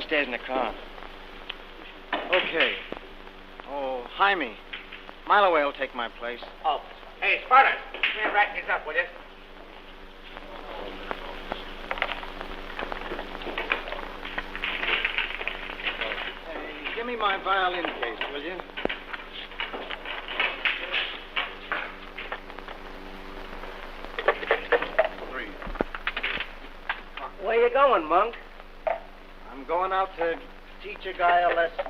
downstairs in the car. Okay. Oh, Jaime. Mile away will take my place. Oh. Hey, Sparta, come here and write these up, will you? Hey, give me my violin case, will you? Where you going, Monk? I'm going out to teach a guy a lesson.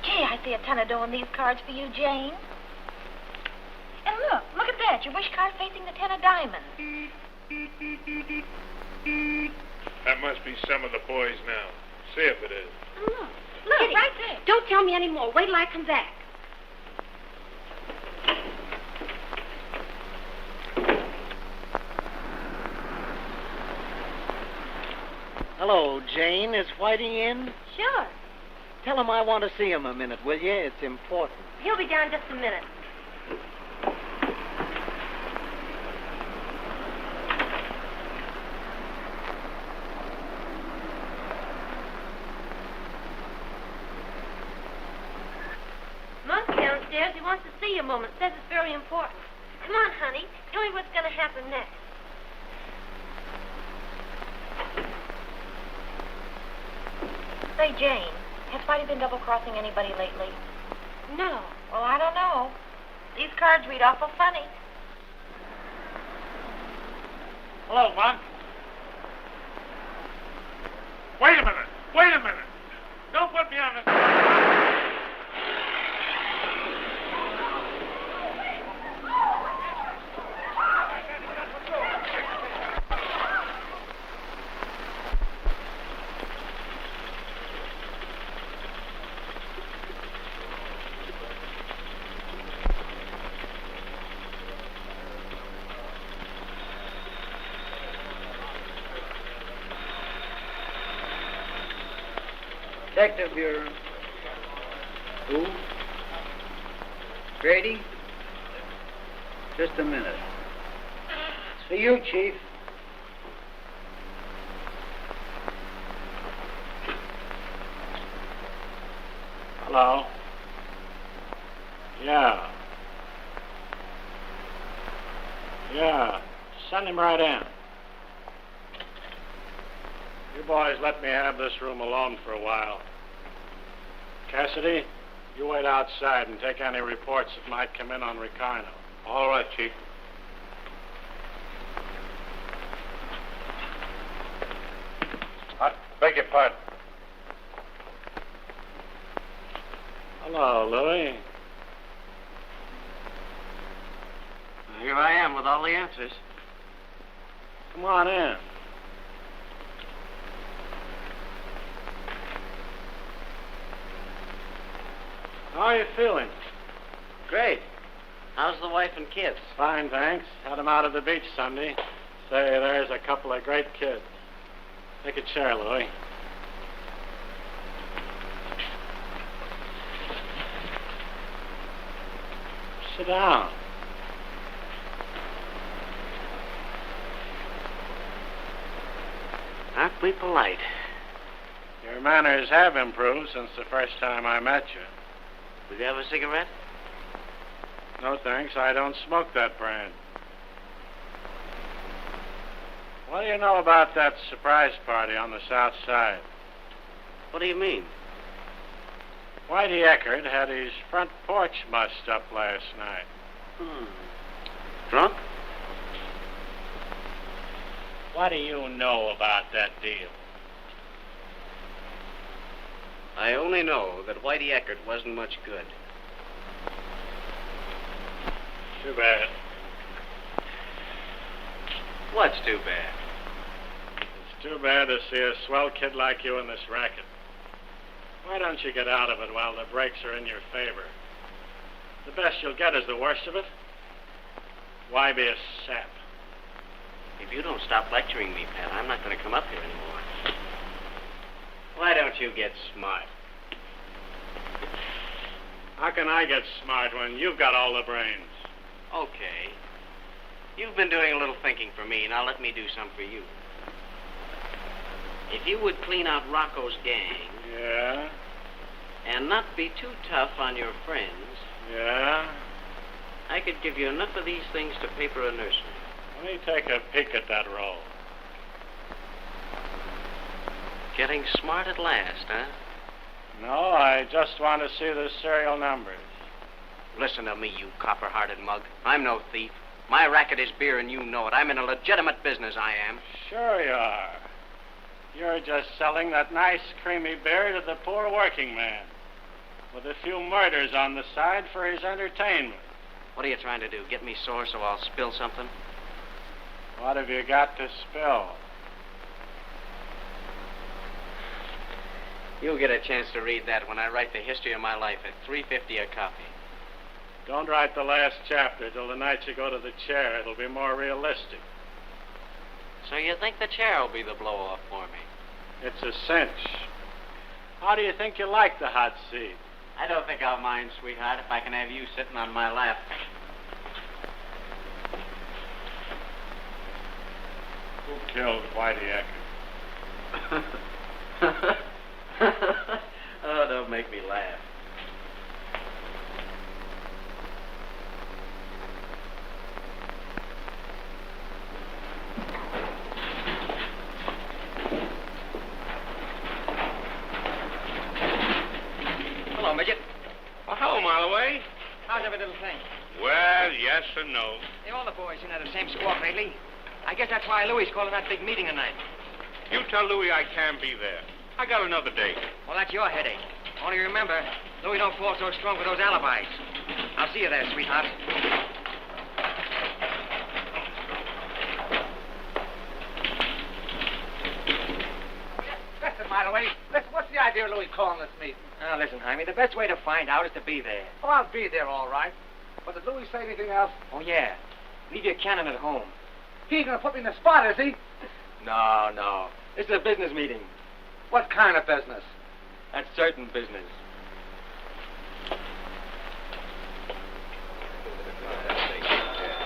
Gee, I see a ton of dough in these cards for you, Jane. And look at that. Your wish card facing the 10 of diamonds. That must be some of the boys now. See if it is. Look, Kitty, right there. Don't tell me any more. Wait till I come back. Hello, Jane. Is Whitey in? Sure. Tell him I want to see him a minute, will you? It's important. He'll be down just a minute. Monk's downstairs. He wants to see you a moment. Says it's very important. Come on, honey. Tell me what's going to happen next. Say, Jane, has Whitey been double-crossing anybody lately? No. Well, I don't know. These cards read awful funny. Hello, Monk. Wait a minute. Wait a minute. Don't put me on the... Detective Bureau. Who? Grady? Just a minute. It's for you, Chief. Hello? Yeah. Yeah. Send him right in. You boys let me have this room alone for a while. Cassidy, you wait outside and take any reports that might come in on Ricardo. All right, Chief. I beg your pardon. Hello, Louie. Here I am with all the answers. Come on in. How are you feeling? Great. How's the wife and kids? Fine, thanks. Had them out at the beach Sunday. Say, there's a couple of great kids. Take a chair, Louie. Sit down. Aren't we polite? Your manners have improved since the first time I met you. Will you have a cigarette? No, thanks. I don't smoke that brand. What do you know about that surprise party on the south side? What do you mean? Whitey Eckert had his front porch mussed up last night. Drunk? What do you know about that deal? I only know that Whitey Eckert wasn't much good. Too bad. What's too bad? It's too bad to see a swell kid like you in this racket. Why don't you get out of it while the breaks are in your favor? The best you'll get is the worst of it. Why be a sap? If you don't stop lecturing me, Pat, I'm not going to come up here anymore. Why don't you get smart? How can I get smart when you've got all the brains? Okay. You've been doing a little thinking for me. Now let me do some for you. If you would clean out Rocco's gang... Yeah? And not be too tough on your friends... Yeah? I could give you enough of these things to paper a nursery. Let me take a peek at that roll. Getting smart at last, huh? No, I just want to see the serial numbers. Listen to me, you copper-hearted mug. I'm no thief. My racket is beer, and you know it. I'm in a legitimate business, I am. Sure you are. You're just selling that nice, creamy beer to the poor working man, with a few murders on the side for his entertainment. What are you trying to do? Get me sore so I'll spill something? What have you got to spill? You'll get a chance to read that when I write the history of my life at $3.50 a copy. Don't write the last chapter till the night you go to the chair. It'll be more realistic. So you think the chair will be the blow-off for me? It's a cinch. How do you think you like the hot seat? I don't think I'll mind, sweetheart, if I can have you sitting on my lap. Who killed Whitey Eckert? Oh, don't make me laugh. Hello, midget. Well, hello, Marloway. How's every little thing? Well, yes and no. Hey, all the boys in at the same squawk lately. I guess that's why Louie's calling that big meeting tonight. You tell Louie I can't be there. I got another date. Well, that's your headache. Only remember, Louie don't fall so strong with those alibis. I'll see you there, sweetheart. Listen, Marloway. Listen, what's the idea of Louie calling this meeting? Now, listen, Jaime, the best way to find out is to be there. Oh, I'll be there, all right. But did Louie say anything else? Oh, yeah. Leave your cannon at home. He ain't gonna put me in the spot, is he? No. This is a business meeting. What kind of business? That's certain business.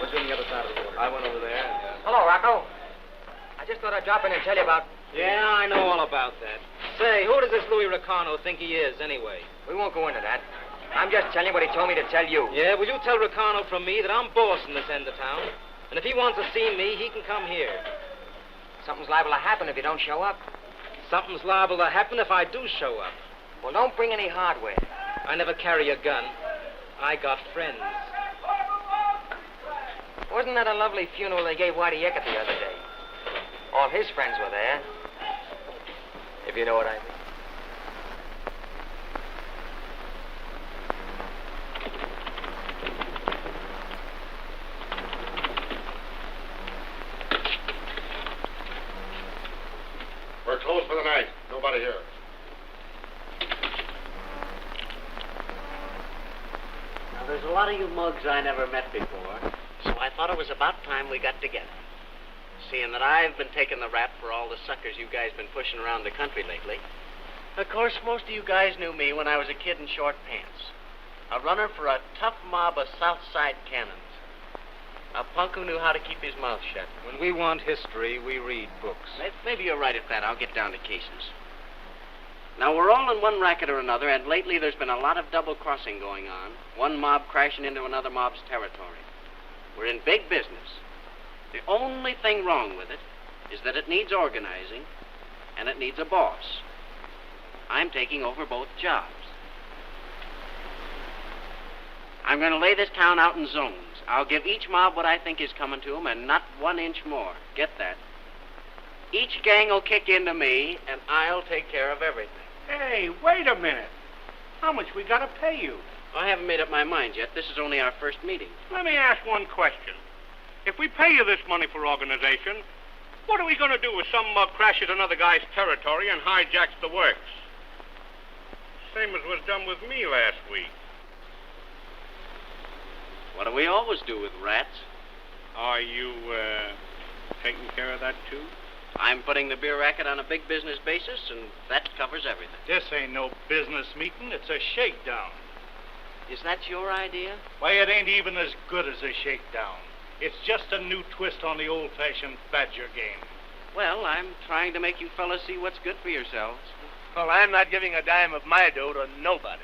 What's on the other side of the water? I went over there. Hello, Rocco. I just thought I'd drop in and tell you about... Yeah, I know all about that. Say, who does this Louis Ricano think he is, anyway? We won't go into that. I'm just telling you what he told me to tell you. Yeah, will you tell Ricano from me that I'm boss in this end of town? And if he wants to see me, he can come here. Something's liable to happen if you don't show up. Something's liable to happen if I do show up. Well, don't bring any hardware. I never carry a gun. I got friends. Wasn't that a lovely funeral they gave Whitey Eckert the other day? All his friends were there. If you know what I mean. We're closed for the night. Nobody here. Now, there's a lot of you mugs I never met before, so I thought it was about time we got together. Seeing that I've been taking the rap for all the suckers you guys been pushing around the country lately. Of course, most of you guys knew me when I was a kid in short pants. A runner for a tough mob of South Side cannons. A punk who knew how to keep his mouth shut. When we want history, we read books. Maybe you're right at that. I'll get down to cases. Now, we're all in one racket or another, and lately there's been a lot of double-crossing going on. One mob crashing into another mob's territory. We're in big business. The only thing wrong with it is that it needs organizing, and it needs a boss. I'm taking over both jobs. I'm going to lay this town out in zones. I'll give each mob what I think is coming to them, and not 1 inch more. Get that? Each gang will kick into me, and I'll take care of everything. Hey, wait a minute. How much we got to pay you? I haven't made up my mind yet. This is only our first meeting. Let me ask one question. If we pay you this money for organization, what are we going to do if some mug crashes another guy's territory and hijacks the works? Same as was done with me last week. What do we always do with rats? Are you, taking care of that, too? I'm putting the beer racket on a big business basis, and that covers everything. This ain't no business meeting. It's a shakedown. Is that your idea? Why, it ain't even as good as a shakedown. It's just a new twist on the old-fashioned badger game. Well, I'm trying to make you fellas see what's good for yourselves. Well, I'm not giving a dime of my dough to nobody.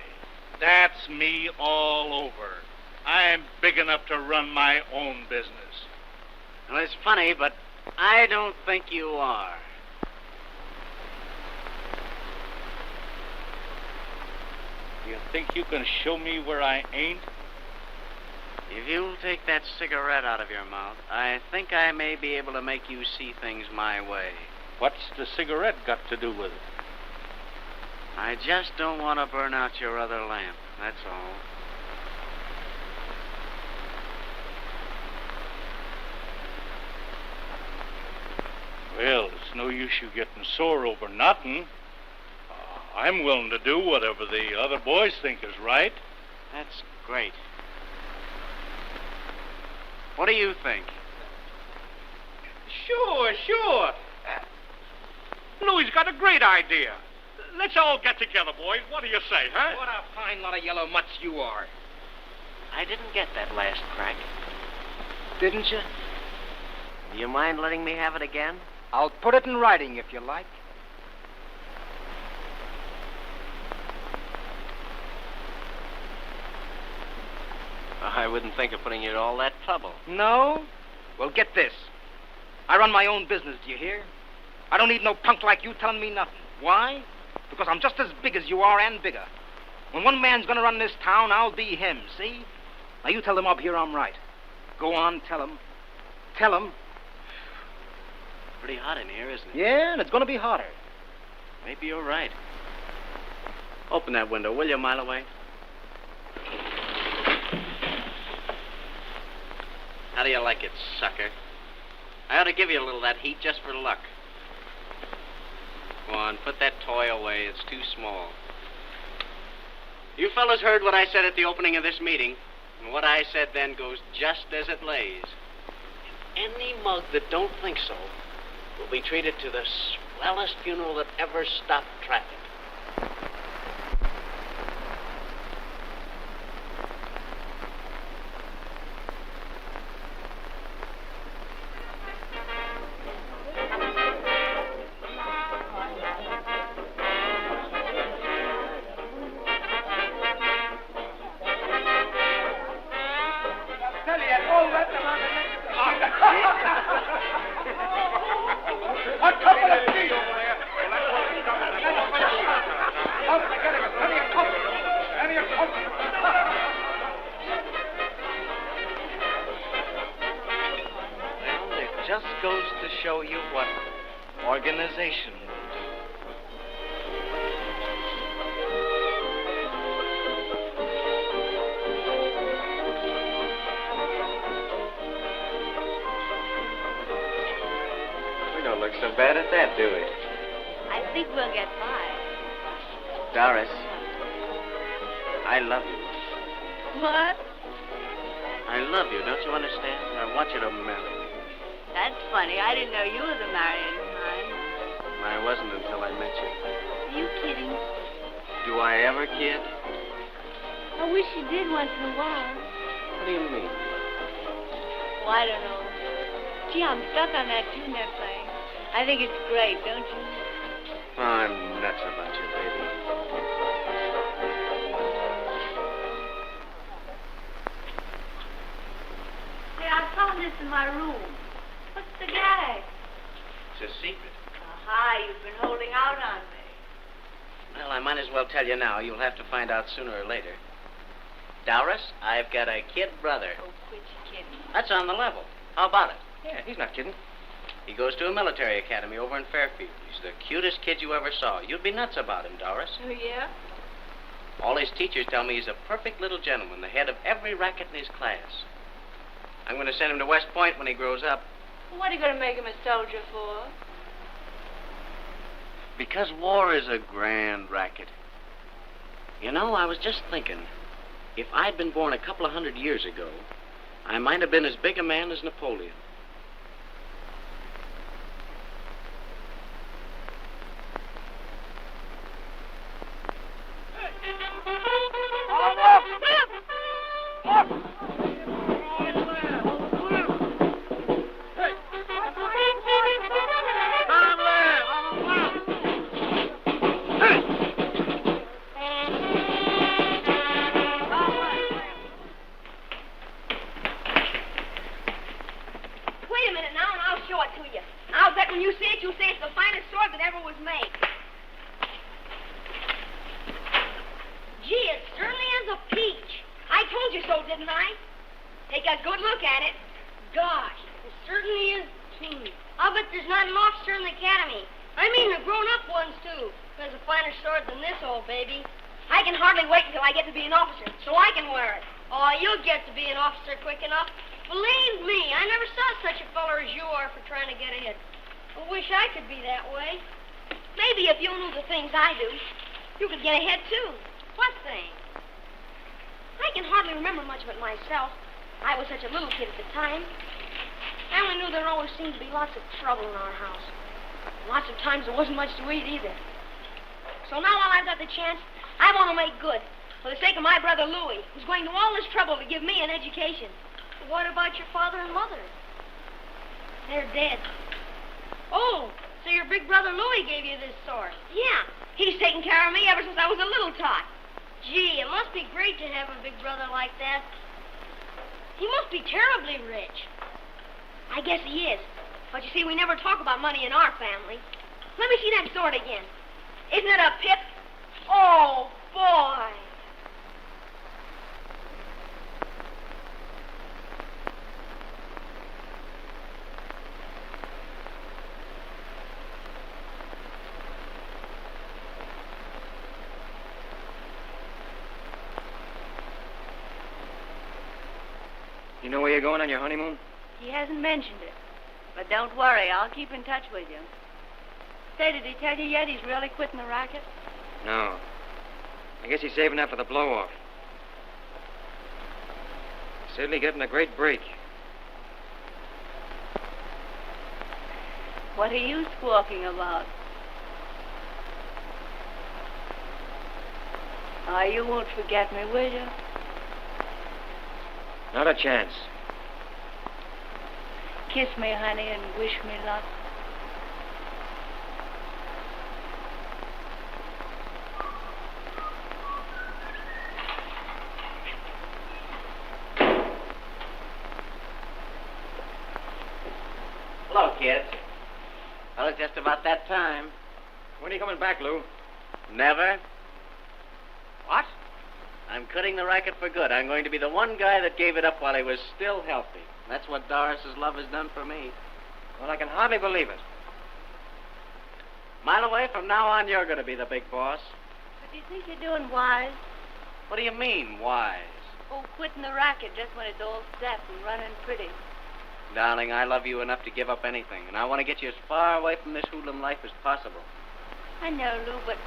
That's me all over. I'm big enough to run my own business. Well, it's funny, but I don't think you are. You think you can show me where I ain't? If you'll take that cigarette out of your mouth, I think I may be able to make you see things my way. What's the cigarette got to do with it? I just don't want to burn out your other lamp, that's all. Well, it's no use you getting sore over nothing. I'm willing to do whatever the other boys think is right. That's great. What do you think? Sure. Louie's got a great idea. Let's all get together, boys. What do you say, huh? What a fine lot of yellow mutts you are. I didn't get that last crack. Didn't you? Do you mind letting me have it again? I'll put it in writing if you like. I wouldn't think of putting you in all that trouble. No? Well, get this. I run my own business, do you hear? I don't need no punk like you telling me nothing. Why? Because I'm just as big as you are and bigger. When one man's gonna run this town, I'll be him, see? Now you tell them up here I'm right. Go on, tell them. Tell them. Pretty hot in here, isn't it? Yeah, and it's gonna be hotter. Maybe you're right. Open that window, will you, mile away? How do you like it, sucker? I ought to give you a little of that heat just for luck. Go on, put that toy away. It's too small. You fellas heard what I said at the opening of this meeting, and what I said then goes just as it lays. And any mug that don't think so will be treated to the swellest funeral that ever stopped traffic. Just goes to show you what organization will do. We don't look so bad at that, do we? I think we'll get by. Doris, I love you. What? I love you, don't you understand? I want you to marry me. That's funny. I didn't know you was a marrying kind. I wasn't until I met you. Are you kidding? Do I ever kid? I wish you did once in a while. What do you mean? Well, I don't know. Gee, I'm stuck on that tune-up thing. I think it's great, don't you? Oh, I'm nuts about you, baby. Hey, I found this in my room. What's the gag? It's a secret. Aha, you've been holding out on me. Well, I might as well tell you now. You'll have to find out sooner or later. Doris, I've got a kid brother. Oh, quit kidding. That's on the level. How about it? Yeah, he's not kidding. He goes to a military academy over in Fairfield. He's the cutest kid you ever saw. You'd be nuts about him, Doris. Oh, yeah? All his teachers tell me he's a perfect little gentleman, the head of every racket in his class. I'm going to send him to West Point when he grows up. What are you going to make him a soldier for? Because war is a grand racket. You know, I was just thinking, if I'd been born a couple of 100 years ago, I might have been as big a man as Napoleon. when you see it, you'll say it's the finest sword that ever was made. Gee, it certainly is a peach. I told you so, didn't I? Take a good look at it. Gosh, it certainly is too. I'll bet there's not an officer in the academy. I mean the grown-up ones, too. There's a finer sword than this, old baby. I can hardly wait until I get to be an officer, so I can wear it. Oh, you'll get to be an officer quick enough. Believe me, I never saw such a feller as you are for trying to get ahead. I wish I could be that way. Maybe if you knew the things I do, you could get ahead, too. What thing? I can hardly remember much of it myself. I was such a little kid at the time. I only knew there always seemed to be lots of trouble in our house. Lots of times there wasn't much to eat either. So now while I've got the chance, I want to make good. For the sake of my brother Louis, who's going to all this trouble to give me an education. But what about your father and mother? They're dead. Oh, so your big brother Louis gave you this sword? Yeah. He's taken care of me ever since I was a little tot. Gee, it must be great to have a big brother like that. He must be terribly rich. I guess he is. But you see, we never talk about money in our family. Let me see that sword again. Isn't it a pip? Oh, boy. You know where you're going on your honeymoon? He hasn't mentioned it. But don't worry, I'll keep in touch with you. Say, did he tell you yet he's really quitting the racket? No. I guess he's saving that for the blow-off. He's certainly getting a great break. What are you squawking about? Oh, you won't forget me, will you? Not a chance. Kiss me, honey, and wish me luck. Hello, kids. Well, it's just about that time. When are you coming back, Lou? Never. What? I'm quitting the racket for good. I'm going to be the one guy that gave it up while he was still healthy. That's what Doris's love has done for me. Well, I can hardly believe it. Mile away, from now on, you're going to be the big boss. But do you think you're doing wise? What do you mean, wise? Oh, quitting the racket just when it's all set and running pretty. Darling, I love you enough to give up anything, and I want to get you as far away from this hoodlum life as possible. I know, Lou, but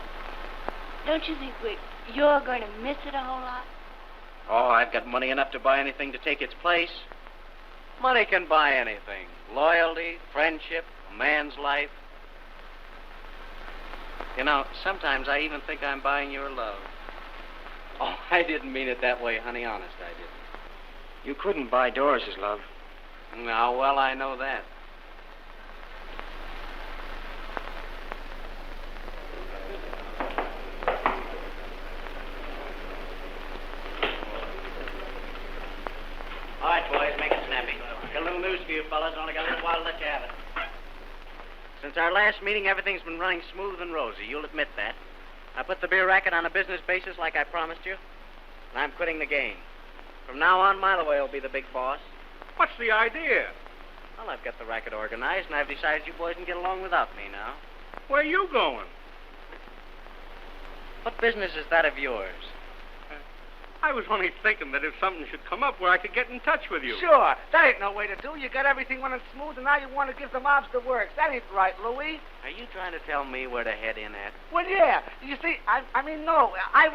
don't you think you're going to miss it a whole lot? Oh, I've got money enough to buy anything to take its place. Money can buy anything. Loyalty, friendship, a man's life. You know, sometimes I even think I'm buying your love. Oh, I didn't mean it that way, honey. Honest, I didn't. You couldn't buy Doris's love. Now, well, I know that. All right, boys, make it snappy. Got a little news for you fellas. Only got a little while to let you have it. Since our last meeting, everything's been running smooth and rosy. You'll admit that. I put the beer racket on a business basis like I promised you, and I'm quitting the game. From now on, Mileway will be the big boss. What's the idea? Well, I've got the racket organized, and I've decided you boys can get along without me now. Where are you going? What business is that of yours? I was only thinking that if something should come up where I could get in touch with you. Sure. That ain't no way to do. You got everything running smooth, and now you want to give the mobs the works. That ain't right, Louis. Are you trying to tell me where to head in at? Well, yeah. You see, I mean, no. I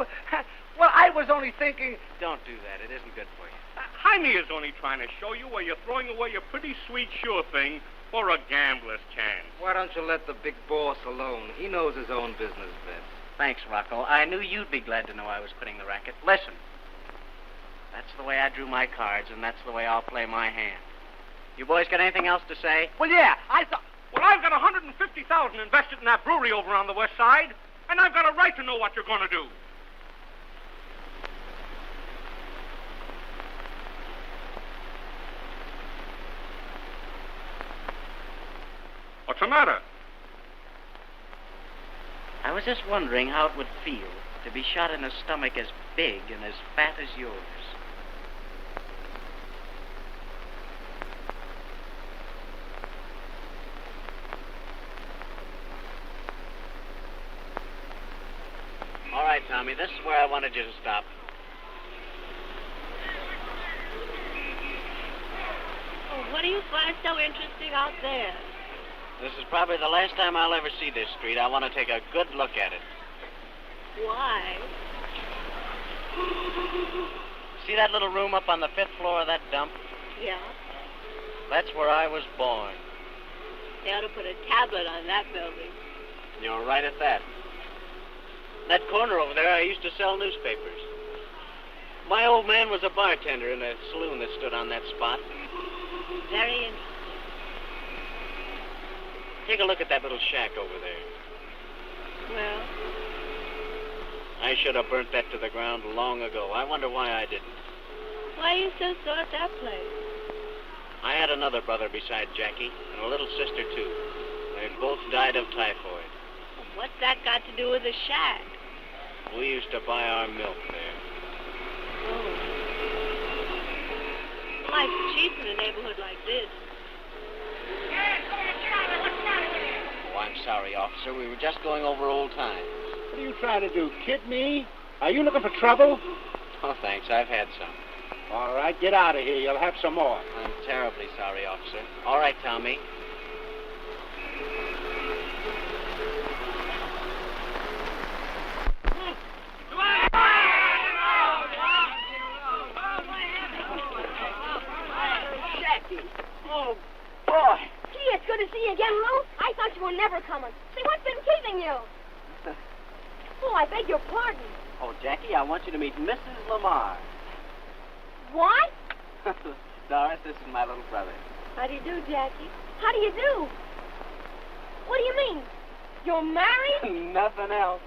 was only thinking... Don't do that. It isn't good for you. Jaime is only trying to show you where you're throwing away a pretty sweet sure thing for a gambler's chance. Why don't you let the big boss alone? He knows his own business best. Thanks, Rocco. I knew you'd be glad to know I was quitting the racket. Listen. That's the way I drew my cards, and that's the way I'll play my hand. You boys got anything else to say? Well, yeah, I thought... Well, I've got $150,000 invested in that brewery over on the west side, and I've got a right to know what you're going to do. What's the matter? I was just wondering how it would feel to be shot in a stomach as big and as fat as yours. All right, Tommy, this is where I wanted you to stop. Oh, what do you find so interesting out there? This is probably the last time I'll ever see this street. I want to take a good look at it. Why? See that little room up on the 5th floor of that dump? Yeah. That's where I was born. They ought to put a tablet on that building. You're right at that. That corner over there, I used to sell newspapers. My old man was a bartender in a saloon that stood on that spot. Very interesting. Take a look at that little shack over there. Well, I should have burnt that to the ground long ago. I wonder why I didn't. why are you so sore at that place? I had another brother beside Jackie, and a little sister, too. They both died of typhoid. What's that got to do with the shack? We used to buy our milk there. Oh. Life's cheap in a neighborhood like this. Oh, I'm sorry, officer. We were just going over old times. What are you trying to do, kid me? Are you looking for trouble? Oh, thanks. I've had some. All right, get out of here. You'll have some more. I'm terribly sorry, officer. All right, Tommy. Oh, boy. Gee, it's good to see you again, Lou. I thought you were never coming. See, what's been keeping you? Oh, I beg your pardon. Oh, Jackie, I want you to meet Mrs. Lamar. What? Doris, this is my little brother. How do you do, Jackie? How do you do? What do you mean? You're married? Nothing else.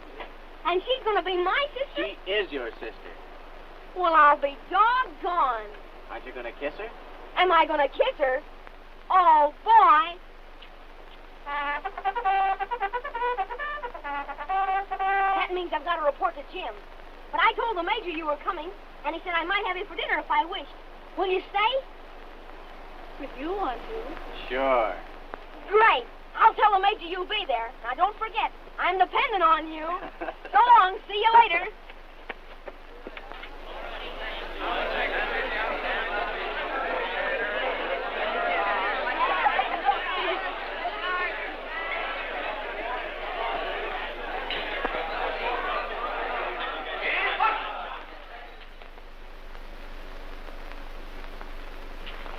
And she's going to be my sister? She is your sister. Well, I'll be doggone. Aren't you going to kiss her? Am I going to kiss her? Oh, boy. That means I've got to report to Jim. But I told the major you were coming, and he said I might have you for dinner if I wished. Will you stay? If you want to. Sure. Great. I'll tell the major you'll be there. Now, don't forget, I'm dependent on you. So long. See you later.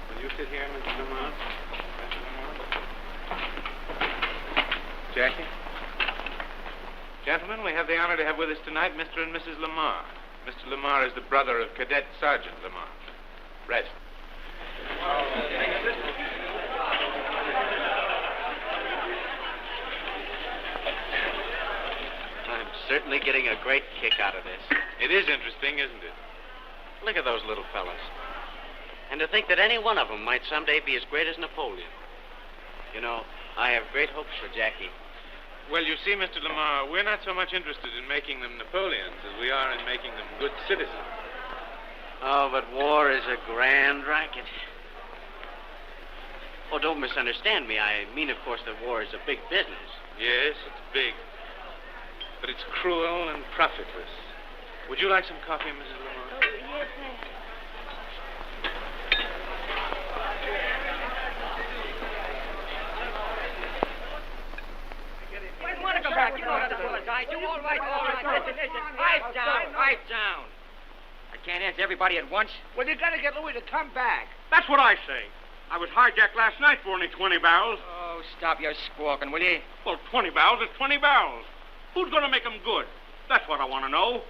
Will you sit here, Mrs. Lamar? Jackie? Gentlemen, we have the honor to have with us tonight Mr. and Mrs. Lamar. Mr. Lamar is the brother of Cadet Sergeant Lamar. Rest. I'm certainly getting a great kick out of this. It is interesting, isn't it? Look at those little fellas. And to think that any one of them might someday be as great as Napoleon. You know, I have great hopes for Jackie. Well, you see, Mr. Lamar, we're not so much interested in making them Napoleons as we are in making them good citizens. Oh, but war is a grand racket. Oh, don't misunderstand me. I mean, of course, that war is a big business. Yes, it's big. But it's cruel and profitless. Would you like some coffee, Mrs. Lamar? Oh, yes, thanks. Pipe down. I can't answer everybody at once. Well, you got to get Louis to come back. That's what I say. I was hijacked last night for only 20 barrels. Oh, stop your squawking, will you? Well, 20 barrels is 20 barrels. Who's going to make them good? That's what I want to know.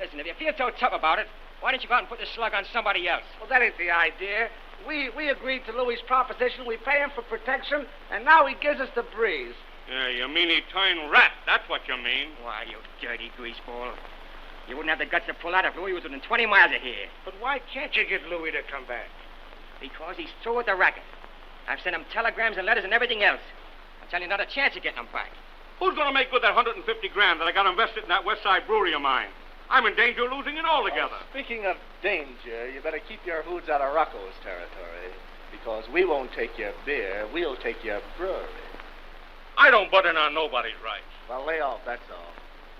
Listen, if you feel so tough about it, why don't you go out and put the slug on somebody else? Well, that ain't the idea. We agreed to Louis' proposition. We pay him for protection, and now he gives us the breeze. Yeah, you mean he turned rat. That's what you mean. Why, you dirty greaseball. You wouldn't have the guts to pull out if Louis was within 20 miles of here. But why can't you get Louis to come back? Because he's through with the racket. I've sent him telegrams and letters and everything else. I tell you, not a chance of getting them back. Who's going to make good that $150 grand that I got invested in that West Side brewery of mine? I'm in danger of losing it altogether. Speaking of danger, you better keep your hoods out of Rocco's territory. Because we won't take your beer, we'll take your brewery. I don't butt in on nobody's rights. Well, lay off, that's all.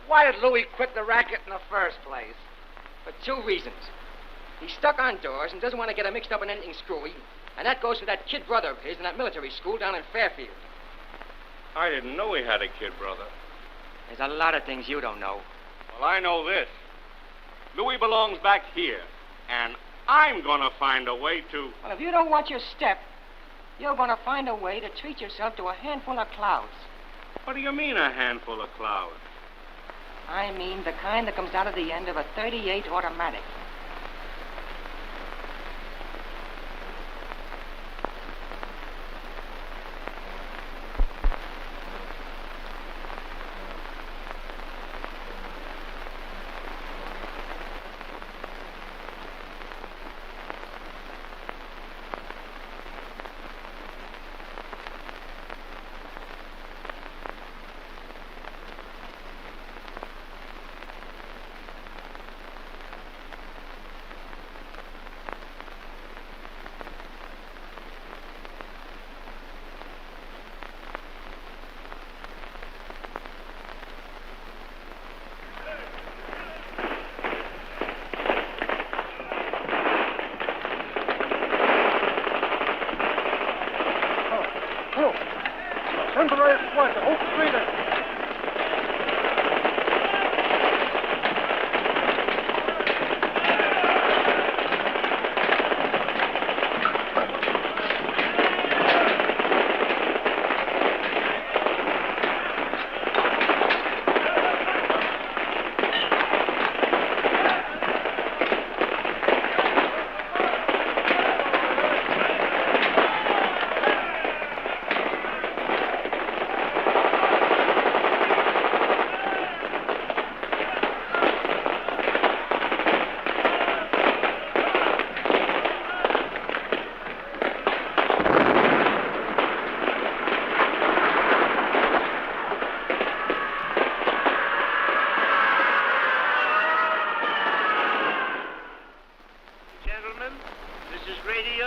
Why did Louis quit the racket in the first place? For two reasons. He's stuck on doors and doesn't want to get mixed up in anything screwy. And that goes for that kid brother of his in that military school down in Fairfield. I didn't know he had a kid brother. There's a lot of things you don't know. Well, I know this. Louis belongs back here. And I'm going to find a way to... Well, if you don't watch your step, you're going to find a way to treat yourself to a handful of clouds. What do you mean, a handful of clouds? I mean the kind that comes out of the end of a .38 automatic.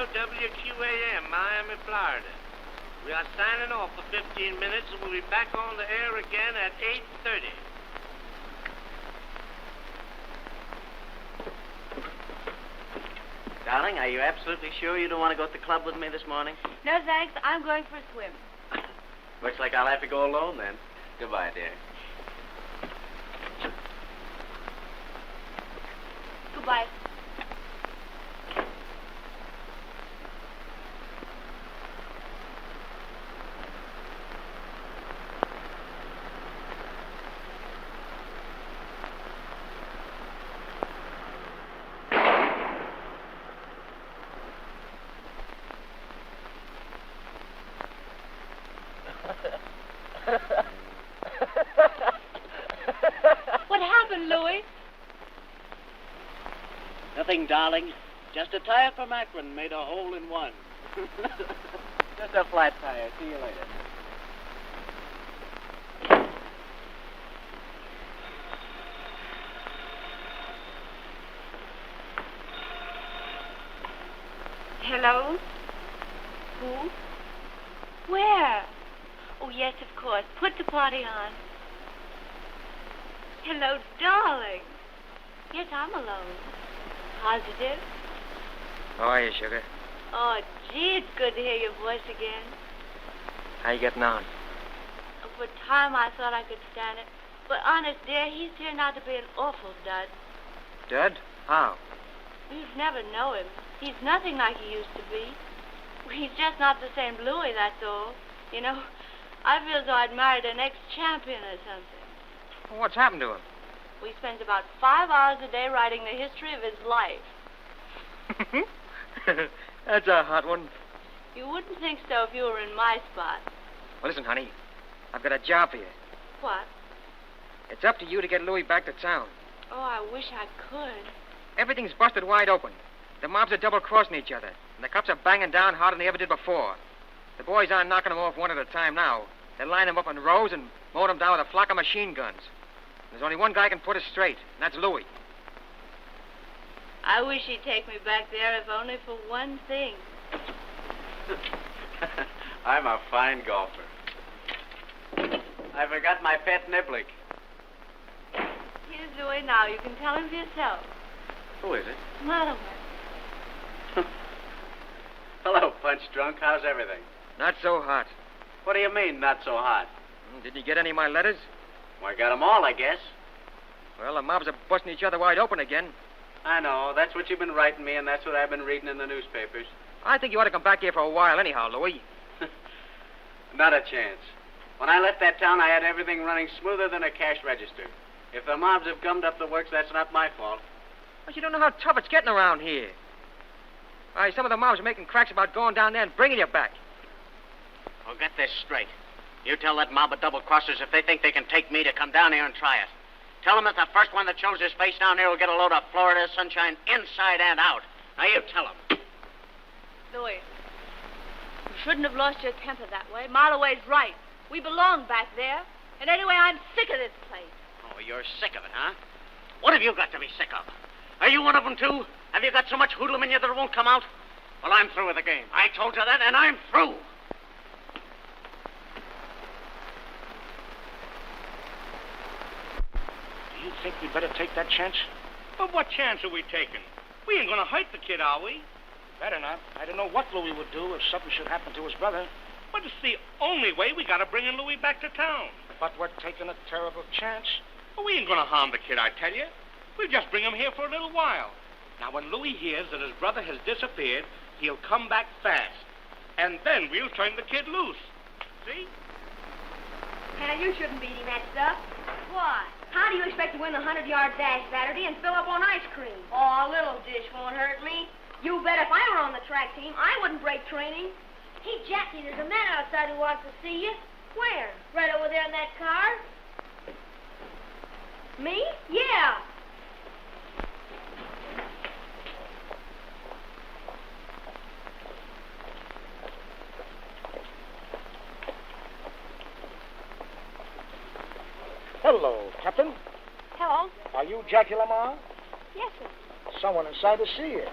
WQAM, Miami, Florida. We are signing off for 15 minutes and we'll be back on the air again at 8:30. Darling, are you absolutely sure you don't want to go to the club with me this morning? No, thanks. I'm going for a swim. Looks like I'll have to go alone then. Goodbye, dear. Goodbye. What happened, Louis? Nothing, darling. Just a tire from Akron made a hole in one. Just a flat tire. See you later. Hello? Who? Where? Oh, yes, of course. Put the party on. Hello, darling. Yes, I'm alone. Positive? How are you, sugar? Oh, gee, it's good to hear your voice again. How you getting on? For a time, I thought I could stand it. But honest, dear, he's turned out to be an awful dud. Dud? How? You'd never know him. He's nothing like he used to be. He's just not the same Louis, that's all. You know, I feel as though I'd married an ex-champion or something. Well, what's happened to him? We spend about 5 hours a day writing the history of his life. That's a hot one. You wouldn't think so if you were in my spot. Well, listen, honey. I've got a job for you. What? It's up to you to get Louis back to town. Oh, I wish I could. Everything's busted wide open. The mobs are double-crossing each other, and the cops are banging down harder than they ever did before. The boys aren't knocking them off one at a time now. They line them up in rows and mow them down with a flock of machine guns. There's only one guy can put us straight, and that's Louis. I wish he'd take me back there, if only for one thing. I'm a fine golfer. I forgot my pet niblick. Here's Louis now. You can tell him for yourself. Who is it? Madam. Hello, Punch Drunk. How's everything? Not so hot. What do you mean, not so hot? Did you get any of my letters? Well, I got 'em all, I guess. Well, the mobs are busting each other wide open again. I know. That's what you've been writing me, and that's what I've been reading in the newspapers. I think you ought to come back here for a while anyhow, Louis. Not a chance. When I left that town, I had everything running smoother than a cash register. If the mobs have gummed up the works, that's not my fault. But you don't know how tough it's getting around here. Why, some of the mobs are making cracks about going down there and bringing you back. Well, get this straight. You tell that mob of double-crossers if they think they can take me to come down here and try it. Tell them that the first one that shows his face down here will get a load of Florida sunshine inside and out. Now, you tell them. Louis, you shouldn't have lost your temper that way. Marloway's right. We belong back there. And anyway, I'm sick of this place. Oh, you're sick of it, huh? What have you got to be sick of? Are you one of them, too? Have you got so much hoodlum in you that it won't come out? Well, I'm through with the game. I told you that, and I'm through. Do you think we'd better take that chance? But what chance are we taking? We ain't gonna hurt the kid, are we? Better not. I don't know what Louis would do if something should happen to his brother. But it's the only way. We gotta bring in Louis back to town. But we're taking a terrible chance. Well, we ain't gonna harm the kid, I tell you. We'll just bring him here for a little while. Now, when Louis hears that his brother has disappeared, he'll come back fast. And then we'll turn the kid loose. See? Hell, you shouldn't be eating that stuff. Why? How do you expect to win the 100-yard dash Saturday and fill up on ice cream? Oh, a little dish won't hurt me. You bet if I were on the track team, I wouldn't break training. Hey, Jackie, there's a man outside who wants to see you. Where? Right over there in that car. Me? Yeah. Hello, Captain. Hello? Are you Jackie Lamar? Yes, sir. Someone inside to see you.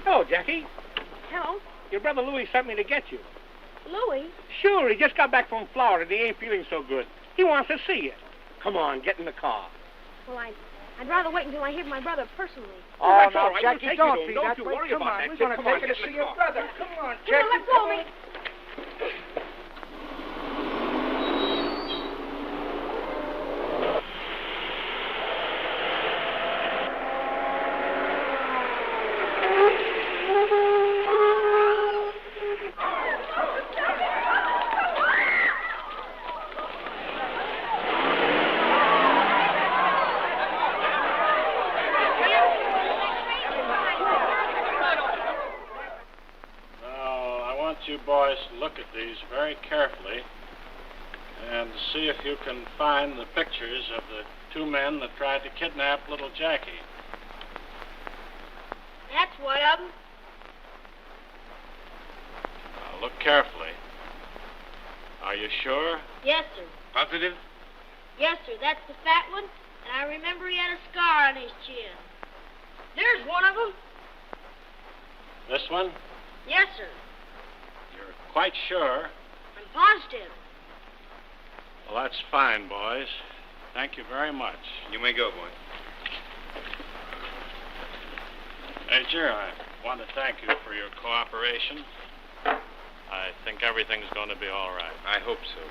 Hello, Jackie. Hello? Your brother Louis sent me to get you. Louis? Sure, he just got back from Florida. He ain't feeling so good. He wants to see you. Come on, get in the car. Well, I'd rather wait until I hear from my brother personally. Oh, that's no, all right. Jackie, We'll take don't you be to him. that Don't you way. worry Come about on, that, we're kid. going to Come on, take you get to in see the your car. brother. Come on, Come Jackie. on, let go of me. You boys look at these very carefully and see if you can find the pictures of the two men that tried to kidnap little Jackie. That's one of them. Now, look carefully. Are you sure? Yes, sir. Positive? Yes, sir. That's the fat one. And I remember he had a scar on his chin. There's one of them. This one? Yes, sir. You're quite sure? I'm positive. Well, that's fine, boys. Thank you very much. You may go, boy. Major, I want to thank you for your cooperation. I think everything's going to be all right. I hope so.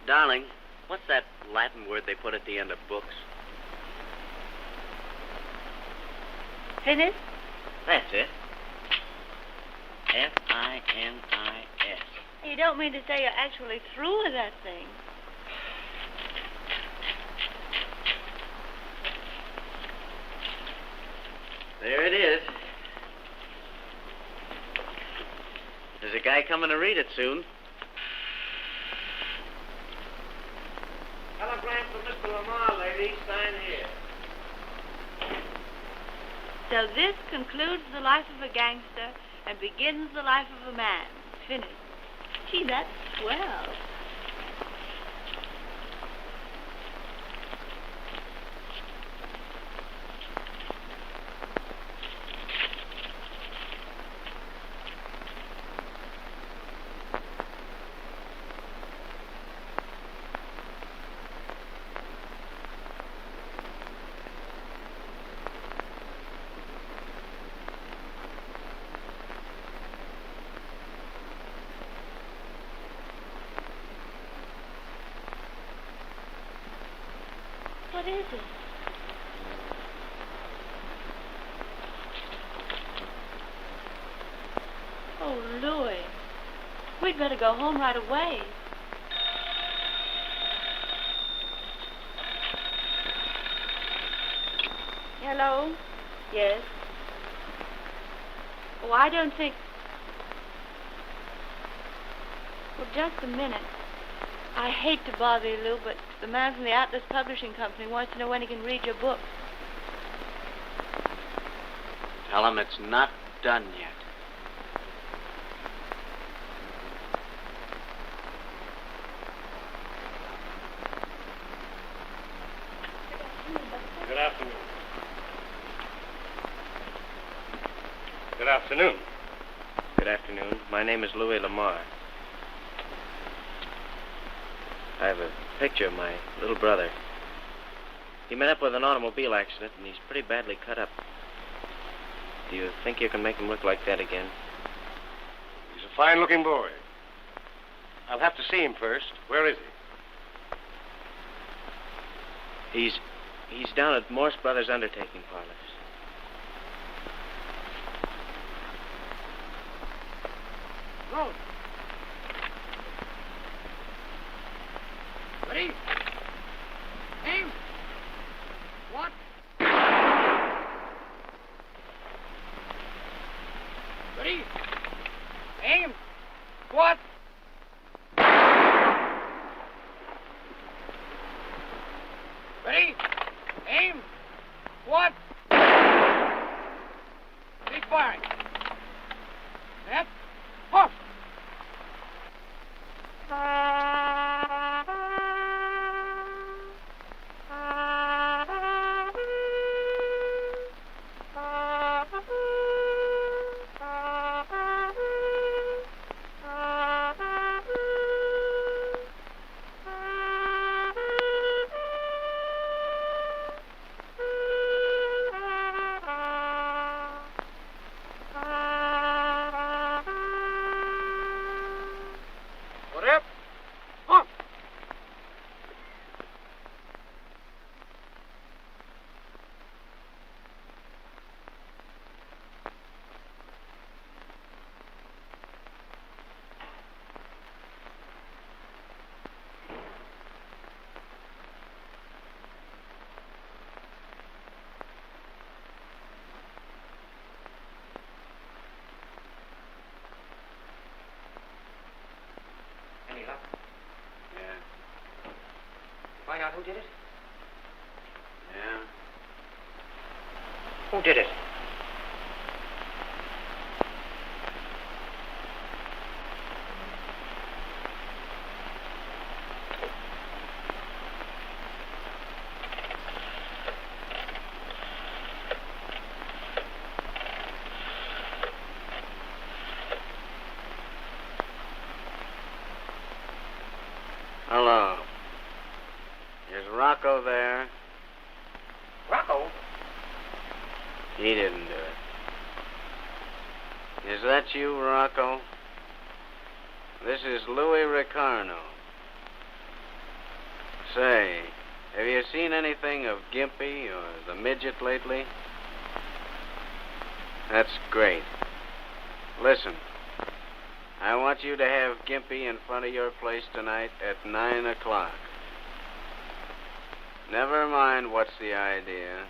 Darling, what's that Latin word they put at the end of books? Finis? That's it. F-I-N-I-S. You don't mean to say you're actually through with that thing. There it is. There's a guy coming to read it soon. crime for Mr. Lamar, lady. Sign here. So this concludes the life of a gangster and begins the life of a man. Finished. Gee, that's swell. What is it? Oh, Louis. We'd better go home right away. Hello? Yes? Oh, I don't think... Well, just a minute. I hate to bother you, Lou, but the man from the Atlas Publishing Company wants to know when he can read your book. Tell him it's not done yet. Good afternoon. Good afternoon. Good afternoon. My name is Louis Lamar. I have a picture of my little brother. He met up with an automobile accident, and he's pretty badly cut up. Do you think you can make him look like that again? He's a fine-looking boy. I'll have to see him first. Where is he? He's down at Morse Brothers Undertaking Parlors. Go. Ready? Aim. What? Ready? Aim. What? Ready? Aim. What? Keep firing. Set. Puff. Find out who did it? Yeah. Who did it? Hello. Is Rocco there? Rocco? He didn't do it. Is that you, Rocco? This is Louis Riccardo. Say, have you seen anything of Gimpy or the midget lately? That's great. Listen, I want you to have Gimpy in front of your place tonight at 9 o'clock. Never mind what's the idea.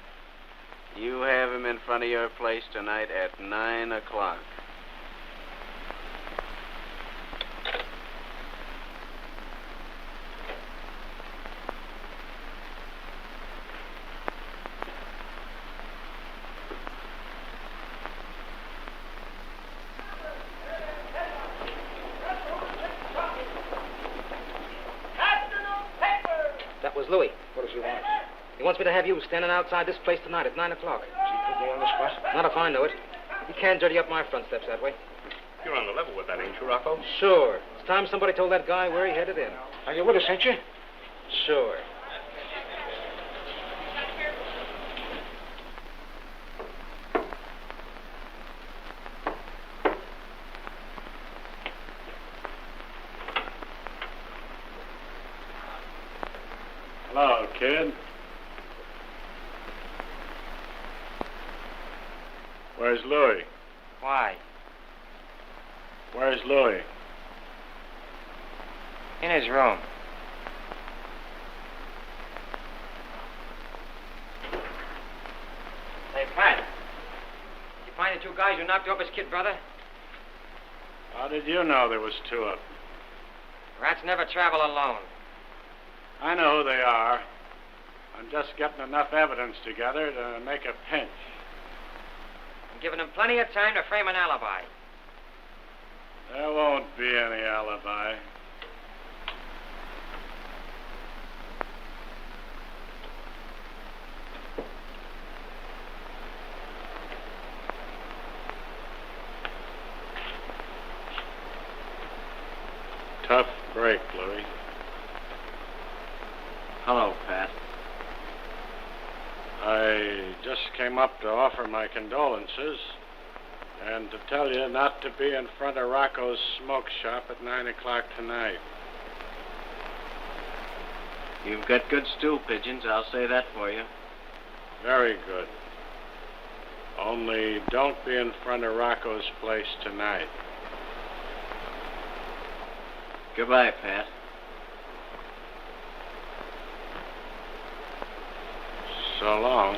You have him in front of your place tonight at 9 o'clock. It's Louis. What does he want? He wants me to have you standing outside this place tonight at 9 o'clock. Does he put me on the spot? Not if I know it. You can't dirty up my front steps that way. You're on the level with that, ain't you, Rocco? Sure. It's time somebody told that guy where he headed in. Are you with us, ain't you? Sure. Hello, kid. Where's Louis? Why? Where's Louis? In his room. Hey, Pat. You find the two guys who knocked you up his kid brother? How did you know there was two of them? Rats never travel alone. I know who they are. I'm just getting enough evidence together to make a pinch. I'm giving him plenty of time to frame an alibi. There won't be any alibi. Tough break, Louis. Hello, Pat. I just came up to offer my condolences and to tell you not to be in front of Rocco's smoke shop at 9 o'clock tonight. You've got good stool pigeons, I'll say that for you. Very good. Only don't be in front of Rocco's place tonight. Goodbye, Pat. So long.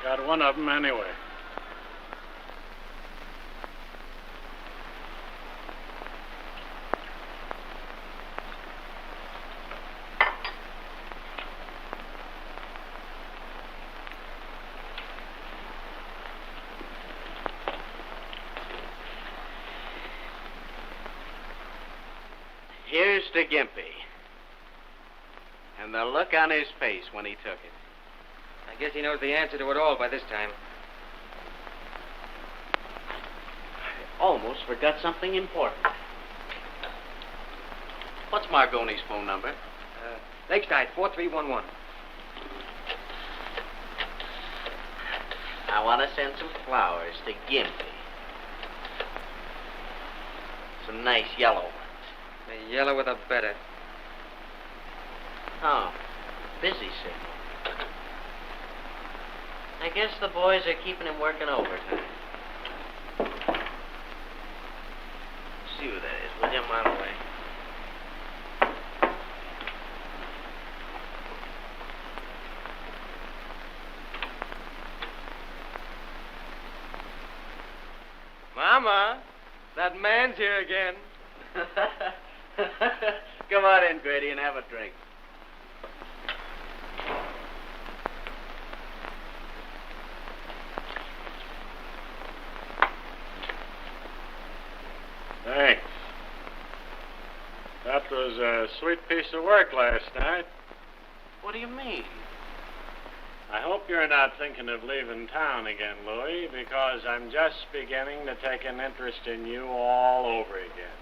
Got one of them anyway. Here's to Gimpy. And the look on his face when he took it. I guess he knows the answer to it all by this time. I almost forgot something important. What's Margoni's phone number? Lakeside, 4311. I want to send some flowers to Gimpy. Some nice yellow ones. The yellow with a better. Oh, busy signal. I guess the boys are keeping him working overtime. See who that is. Will you, mile away? Mama, that man's here again. Come on in, Grady, and have a drink. Thanks. That was a sweet piece of work last night. What do you mean? I hope you're not thinking of leaving town again, Louis, because I'm just beginning to take an interest in you all over again.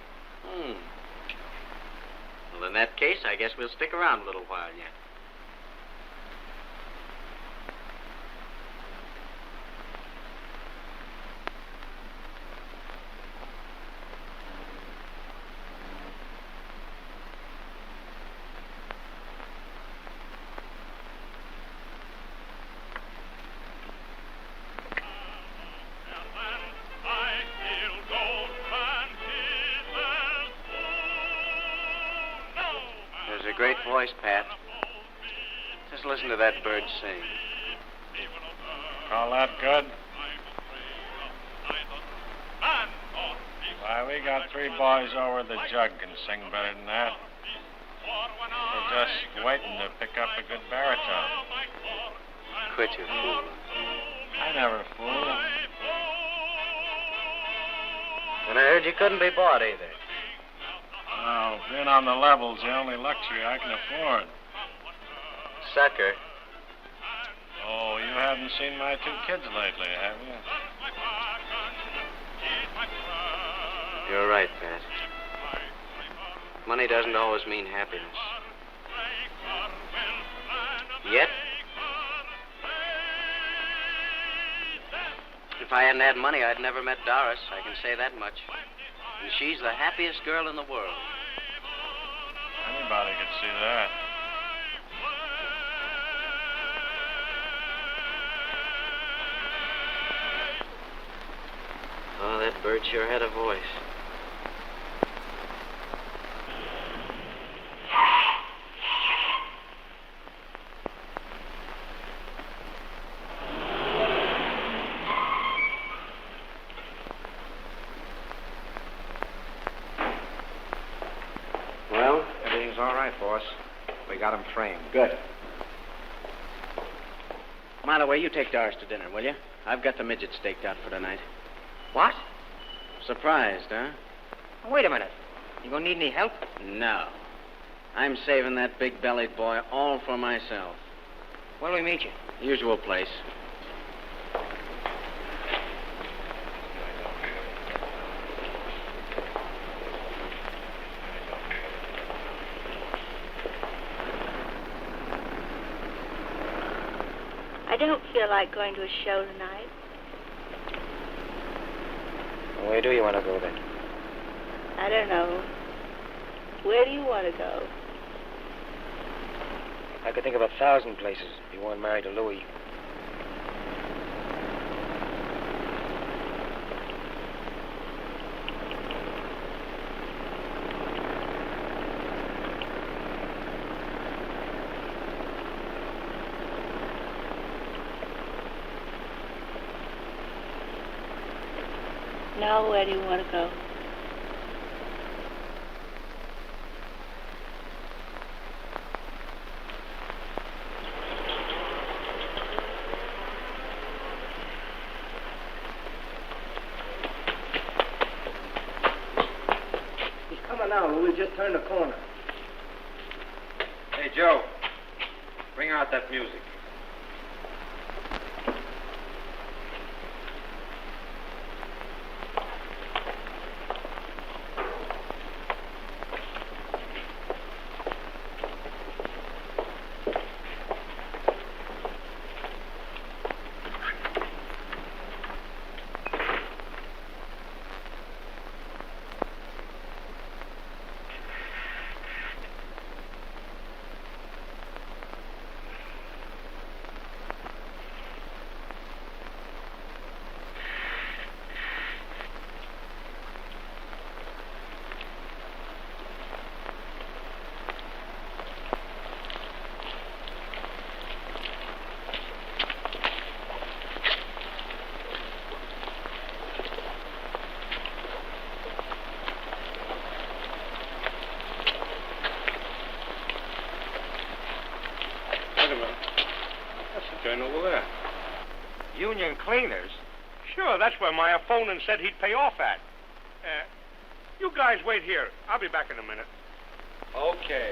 Well, in that case, I guess we'll stick around a little while yet. Great voice, Pat. Just listen to that bird sing. All that good? Why, we got 3 boys over the jug can sing better than that. We're just waiting to pick up a good baritone. Quit your fooling. I never fool. And I heard you couldn't be bought either. No, being on the level's the only luxury I can afford. Sucker. Oh, you haven't seen my 2 kids lately, have you? You're right, Pat. Money doesn't always mean happiness. Yet, if I hadn't had money, I'd never met Doris. I can say that much. And she's the happiest girl in the world. Anybody could see that. Oh, that bird sure had a voice. Well, everything's all right, boss. We got him framed. Good. By the way, you take Doris to dinner, will you? I've got the midget staked out for tonight. What? Surprised, huh? Wait a minute. You gonna need any help? No. I'm saving that big-bellied boy all for myself. Where'll we meet you? Usual place. I don't feel like going to a show tonight. Where do you want to go then? I don't know. Where do you want to go? I could think of 1,000 places if you weren't married to Louis. Now, where do you want to go? He's coming now, Louis. Just turn the corner. Hey, Joe. Bring out that music. Over there. Union Cleaners? Sure, that's where Meyer phoned and said he'd pay off at. You guys wait here. I'll be back in a minute. Okay.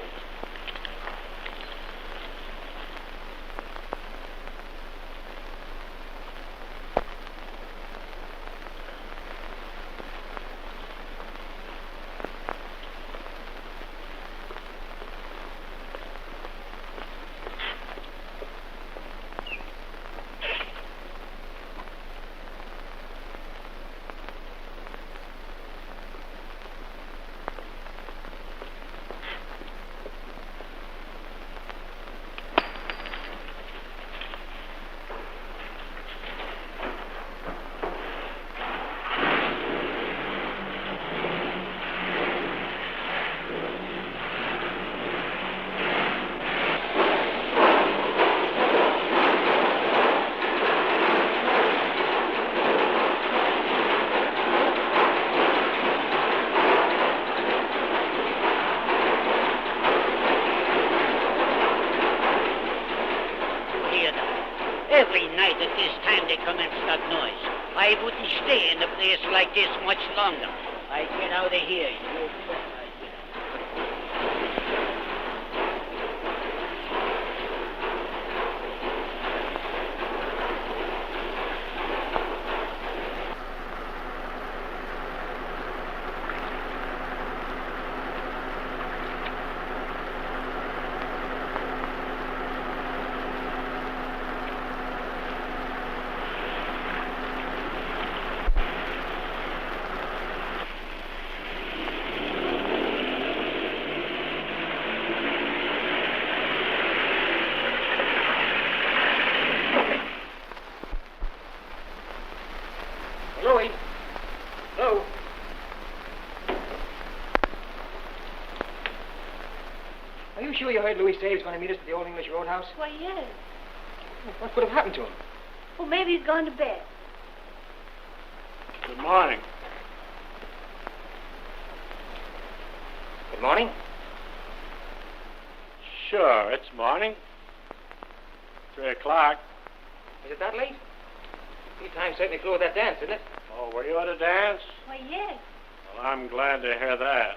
come and start noise. I wouldn't stay in a place like this much longer. I get out of here. You bet I will. Louis. Lou. Are you sure you heard Louis say he was going to meet us at the Old English Roadhouse? Why, yes. What could have happened to him? Well, maybe he's gone to bed. Good morning. Good morning. Sure, it's morning. 3 o'clock. Is it that late? Tea time certainly flew with that dance, didn't it? Oh, were you at a dance? Why, yes. Well, I'm glad to hear that.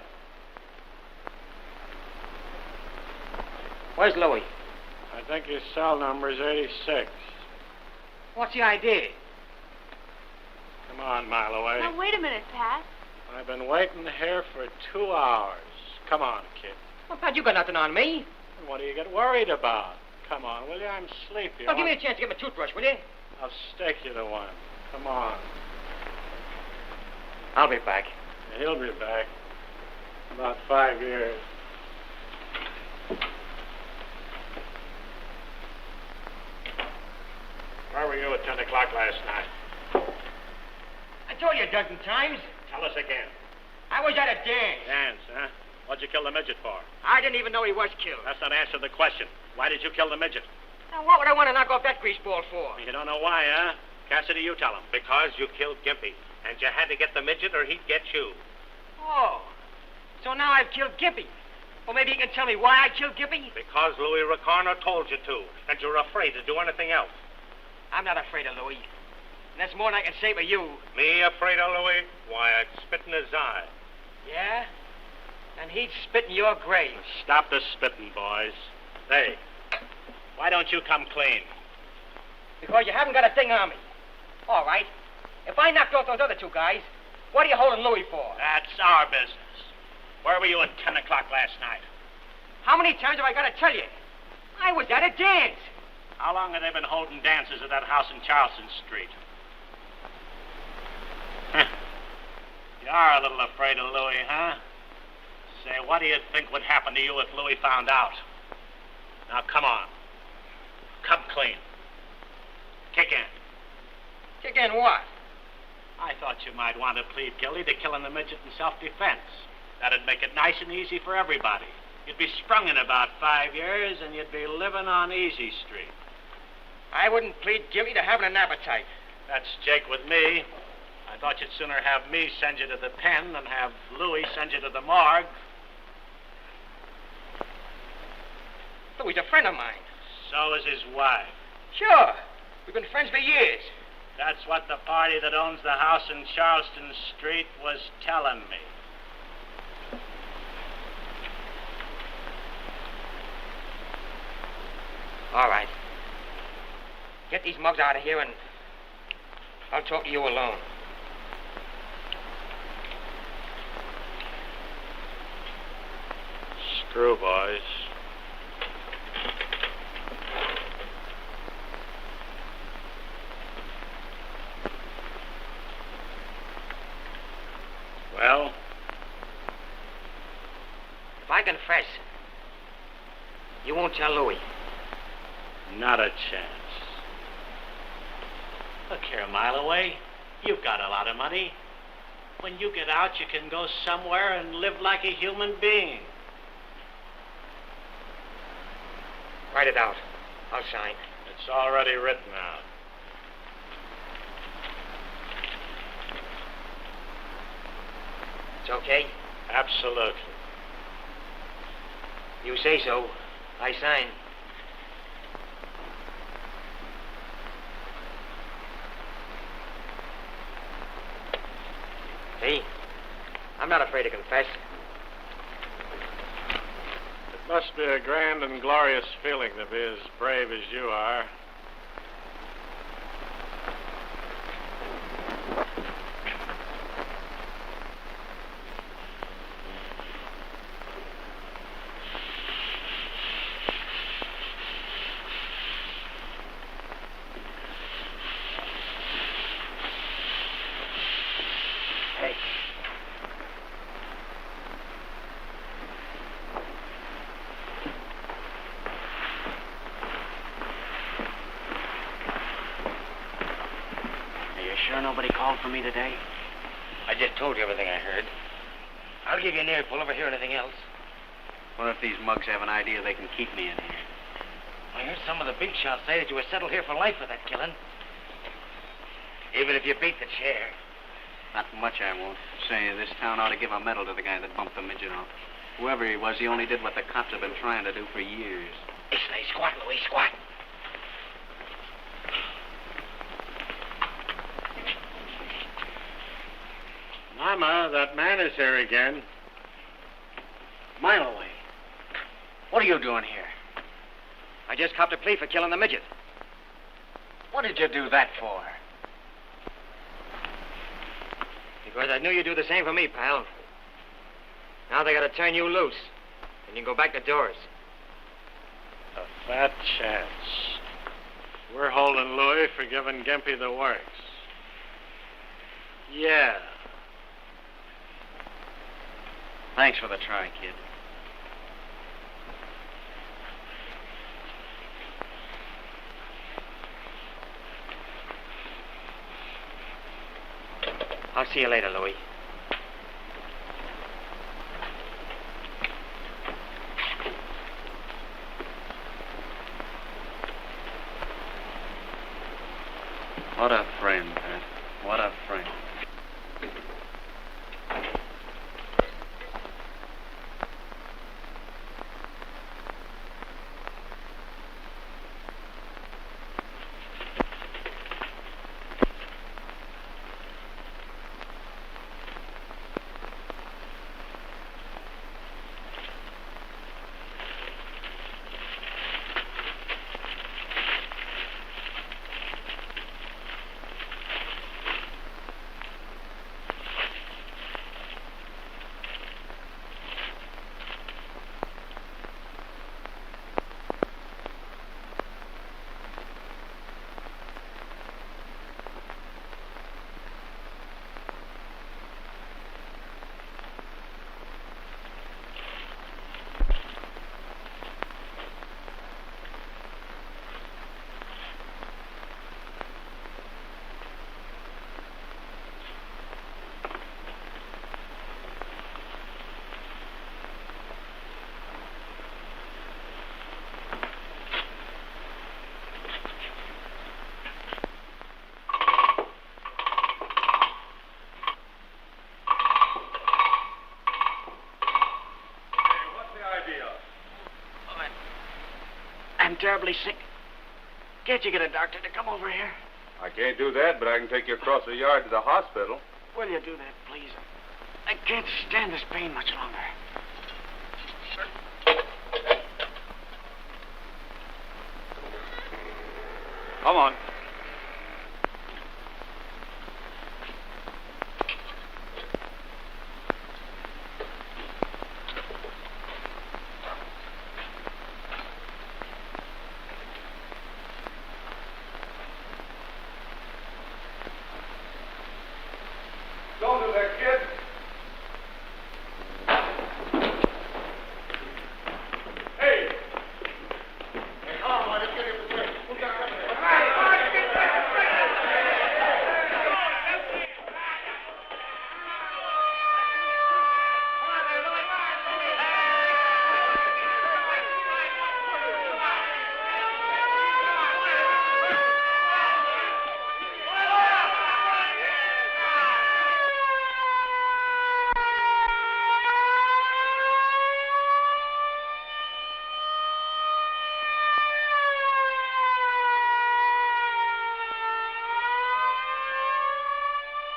Where's Louis? I think his cell number is 86. What's the idea? Come on, Mile Away. Now, wait a minute, Pat. I've been waiting here for 2 hours. Come on, kid. Well, Pat, you got nothing on me. What do you get worried about? Come on, will you? I'm sleepy. Well, give me a chance to get my toothbrush, will you? I'll stake you to one. Come on. I'll be back. He'll be back. About 5 years. Where were you at 10 o'clock last night? I told you a dozen times. Tell us again. I was at a dance. Dance, huh? What'd you kill the midget for? I didn't even know he was killed. That's not answer the question. Why did you kill the midget? Now, what would I want to knock off that greaseball for? You don't know why, huh? Cassidy, you tell him. Because you killed Gimpy, and you had to get the midget or he'd get you. Oh. So now I've killed Gimpy. Well, maybe you can tell me why I killed Gimpy? Because Louis Ricardo told you to, and you're afraid to do anything else. I'm not afraid of Louis. And that's more than I can say for you. Me afraid of Louis? Why, I'd spit in his eye. Yeah? And he'd spit in your grave. Stop the spitting, boys. Hey, why don't you come clean? Because you haven't got a thing on me. All right. If I knocked off those other 2 guys, what are you holding Louis for? That's our business. Where were you at 10 o'clock last night? How many times have I got to tell you? I was at a dance. How long have they been holding dances at that house in Charleston Street? You are a little afraid of Louis, huh? Say, what do you think would happen to you if Louis found out? Now, come on. Come clean. Kick in. Kick in what? I thought you might want to plead guilty to killing the midget in self-defense. That'd make it nice and easy for everybody. You'd be sprung in about 5 years, and you'd be living on Easy Street. I wouldn't plead guilty to having an appetite. That's Jake with me. I thought you'd sooner have me send you to the pen than have Louis send you to the morgue. Louis' a friend of mine. So is his wife. Sure. We've been friends for years. That's what the party that owns the house in Charleston Street was telling me. All right. Get these mugs out of here, and I'll talk to you alone. Screw, boys. Well? If I confess, you won't tell Louis. Not a chance. Look here, Mile Away. You've got a lot of money. When you get out, you can go somewhere and live like a human being. Write it out. I'll sign. It's already written out. It's okay? Absolutely. You say so. I sign. See? I'm not afraid to confess. It must be a grand and glorious feeling to be as brave as you are. Sure nobody called for me today? I just told you everything I heard. I'll give you an earful if I hear anything else. What if these mugs have an idea they can keep me in here? I heard some of the big shots say that you were settled here for life for that killing. Even if you beat the chair. Not much I won't. Say, this town ought to give a medal to the guy that bumped the midget off. Whoever he was, he only did what the cops have been trying to do for years. Hey, squat, Louis, squat. Mama, that man is here again. Mile away. What are you doing here? I just copped a plea for killing the midget. What did you do that for? Because I knew you'd do the same for me, pal. Now they gotta turn you loose. And you can go back to Doris. A fat chance. We're holding Louis for giving Gimpy the works. Yeah. Thanks for the try, kid. I'll see you later, Louis. What a friend, Pat. What a friend. I'm terribly sick. Can't you get a doctor to come over here? I can't do that, but I can take you across the yard to the hospital. Will you do that, please? I can't stand this pain much longer. Come on. Don't do that, kid. Hey! Hey, come on, boy. Let's get him to work. Who's got that?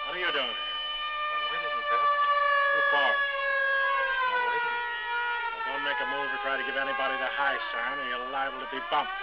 What are you doing here? waiting, Pat. Who for? I'm waiting. Well, don't make a move or try to give anybody the high sign, or you're liable to be bumped.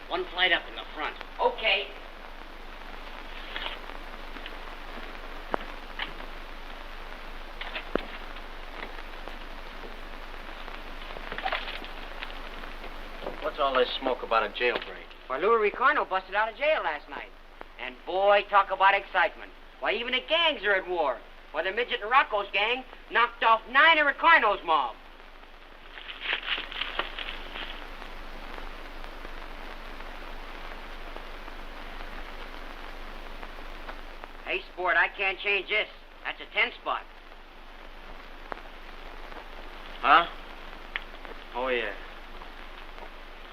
One flight up in the front. Okay. What's all this smoke about a jailbreak? Well, Louis Ricardo busted out of jail last night. And boy, talk about excitement. Why, even the gangs are at war. Why, the Midget and Rocco's gang knocked off 9 of Ricardo's mob. Hey, sport, I can't change this. That's a 10 spot. Huh? Oh, yeah.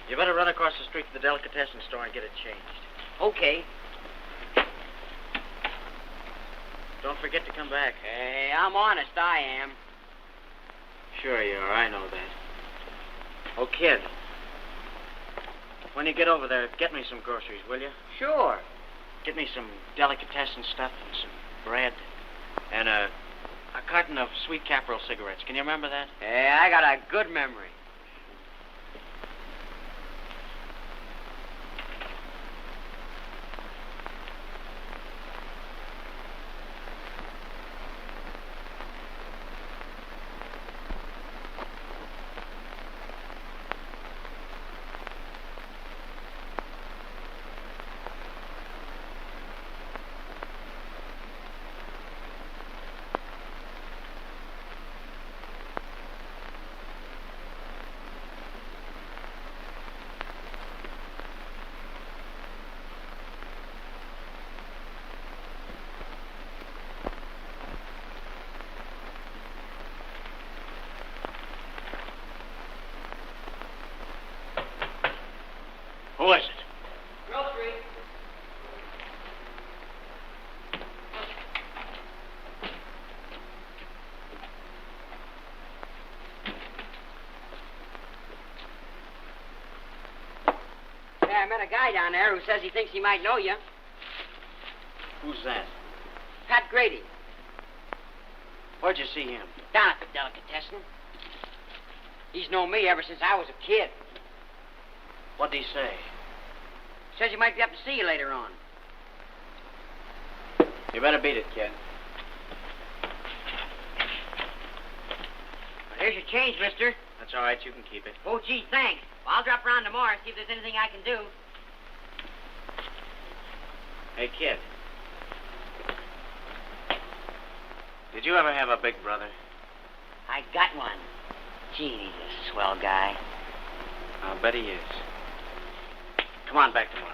You better run across the street to the delicatessen store and get it changed. Okay. Don't forget to come back. Hey, I'm honest, I am. Sure you are, I know that. Oh, kid. When you get over there, get me some groceries, will you? Sure. Get me some delicatessen stuff and some bread. And a carton of sweet Caporal cigarettes. Can you remember that? Hey, I got a good memory. Who is it? Grocery. Yeah, I met a guy down there who says he thinks he might know you. Who's that? Pat Grady. Where'd you see him? Down at the delicatessen. He's known me ever since I was a kid. What'd he say? Says he might be up to see you later on. You better beat it, kid. Well, here's your change, mister. That's all right, you can keep it. Oh, gee, thanks. Well, I'll drop around tomorrow and see if there's anything I can do. Hey, kid. Did you ever have a big brother? I got one. Gee, he's a swell guy. I'll bet he is. Come on back tomorrow.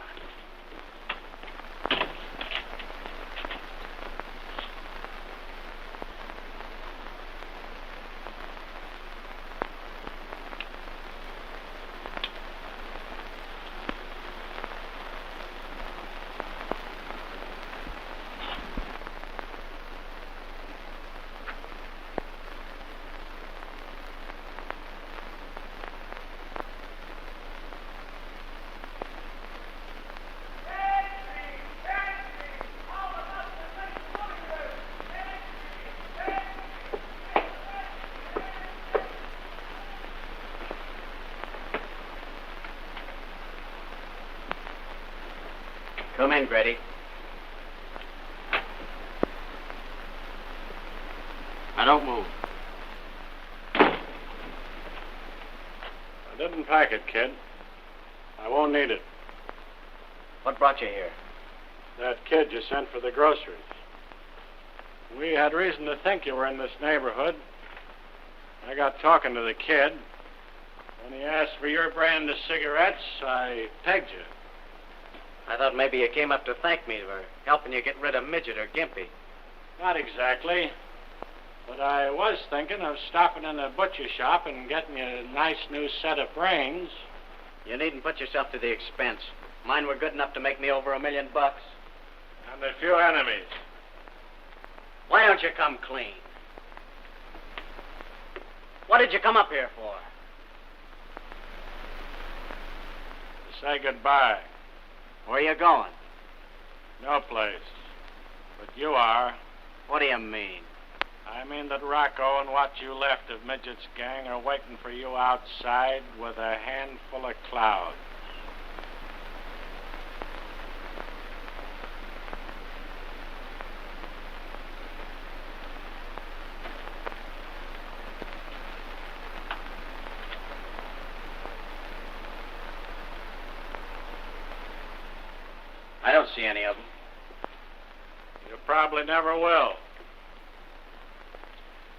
Come in, Grady. Now, don't move. I didn't pack it, kid. I won't need it. What brought you here? That kid you sent for the groceries. We had reason to think you were in this neighborhood. I got talking to the kid. When he asked for your brand of cigarettes, I pegged you. I thought maybe you came up to thank me for helping you get rid of Midget or Gimpy. Not exactly. But I was thinking of stopping in a butcher shop and getting you a nice new set of brains. You needn't put yourself to the expense. Mine were good enough to make me over $1 million. And a few enemies. Why don't you come clean? What did you come up here for? To say goodbye. Where are you going? No place. But you are. What do you mean? I mean that Rocco and what you left of Midget's gang are waiting for you outside with a handful of clouds. I don't see any of them. You probably never will.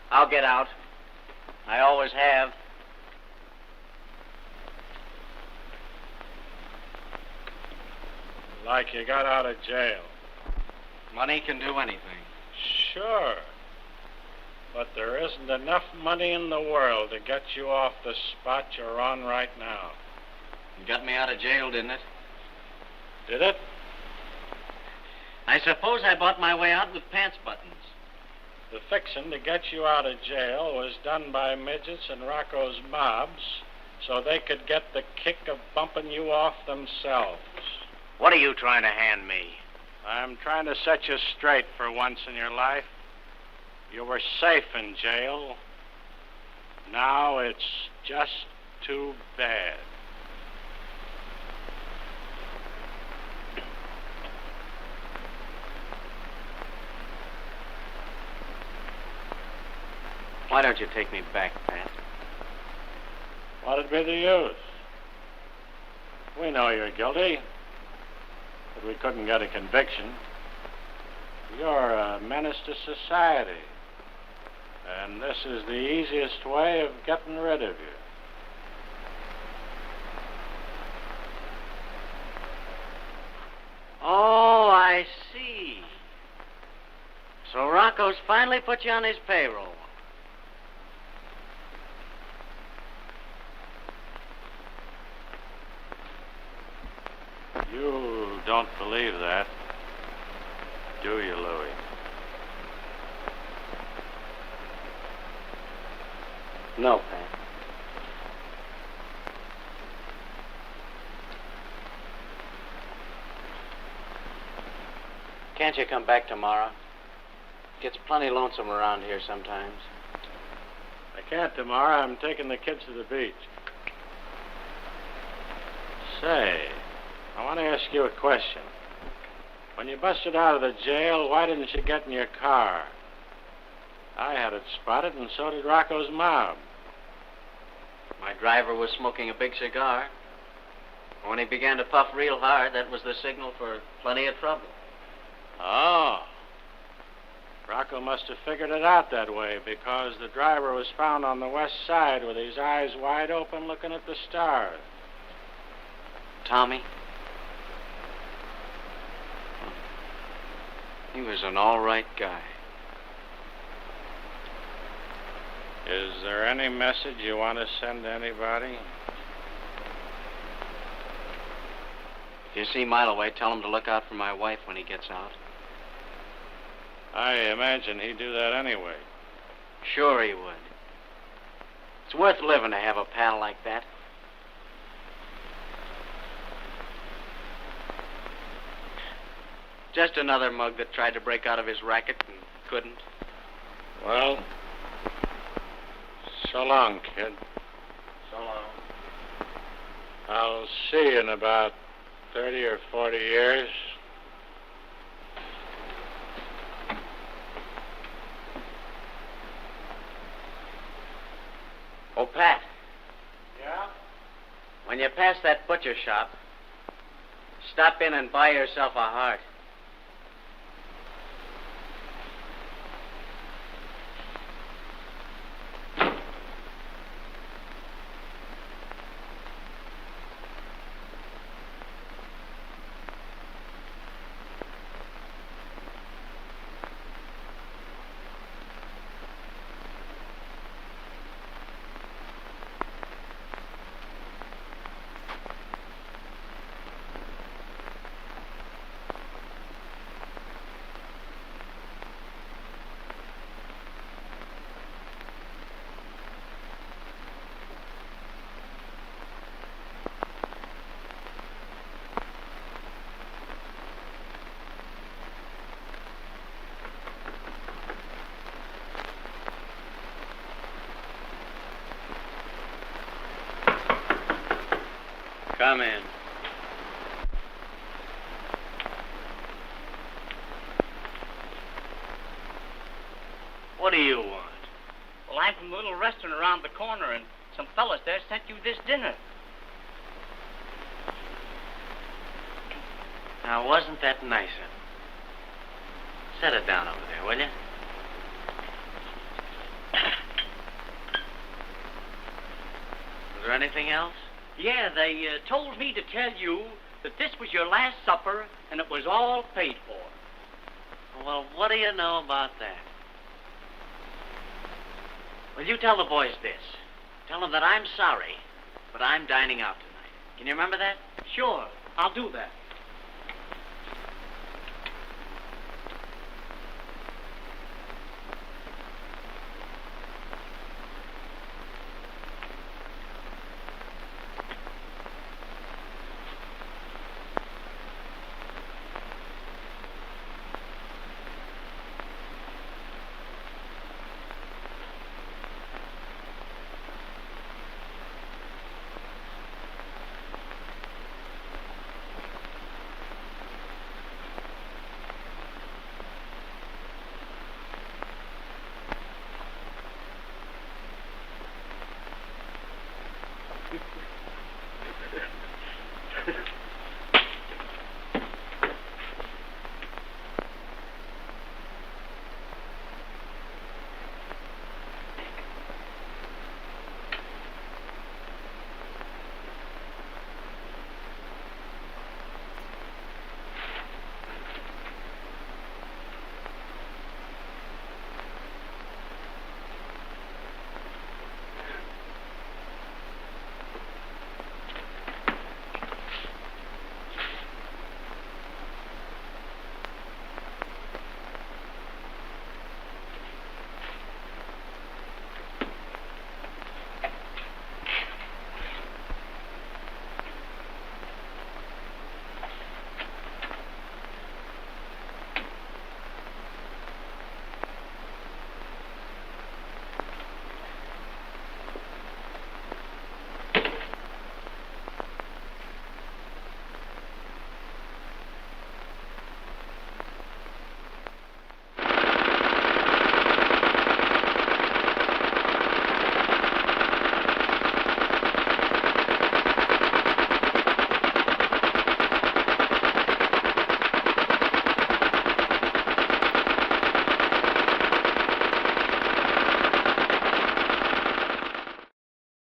I'll get out. I always have. Like you got out of jail. Money can do anything. Sure. But there isn't enough money in the world to get you off the spot you're on right now. You got me out of jail, didn't it? Did it? I suppose I bought my way out with pants buttons. The fixin' to get you out of jail was done by Midgets and Rocco's mobs so they could get the kick of bumping you off themselves. What are you trying to hand me? I'm trying to set you straight for once in your life. You were safe in jail. Now it's just too bad. Why don't you take me back, Pat? What'd be the use? We know you're guilty, but we couldn't get a conviction. You're a menace to society, and this is the easiest way of getting rid of you. Oh, I see. So Rocco's finally put you on his payroll. You don't believe that, do you, Louis? No, Pat. Can't you come back tomorrow? Gets plenty lonesome around here sometimes. I can't tomorrow. I'm taking the kids to the beach. Say, I want to ask you a question. When you busted out of the jail, why didn't you get in your car? I had it spotted, and so did Rocco's mob. My driver was smoking a big cigar. When he began to puff real hard, that was the signal for plenty of trouble. Oh. Rocco must have figured it out that way, because the driver was found on the west side with his eyes wide open looking at the stars. Tommy? He was an all right guy. Is there any message you want to send to anybody? If you see Miloway, tell him to look out for my wife when he gets out. I imagine he'd do that anyway. Sure he would. It's worth living to have a pal like that. Just another mug that tried to break out of his racket and couldn't. Well, so long, kid. So long. I'll see you in about 30 or 40 years. Oh, Pat. Yeah? When you pass that butcher shop, stop in and buy yourself a heart. Come in. What do you want? Well, I'm from a little restaurant around the corner, and some fellas there sent you this dinner. Now, wasn't that nice of him? Set it down over there, will you? Was there anything else? Yeah, they told me to tell you that this was your last supper, and it was all paid for. Well, what do you know about that? Well, you tell the boys this. Tell them that I'm sorry, but I'm dining out tonight. Can you remember that? Sure, I'll do that.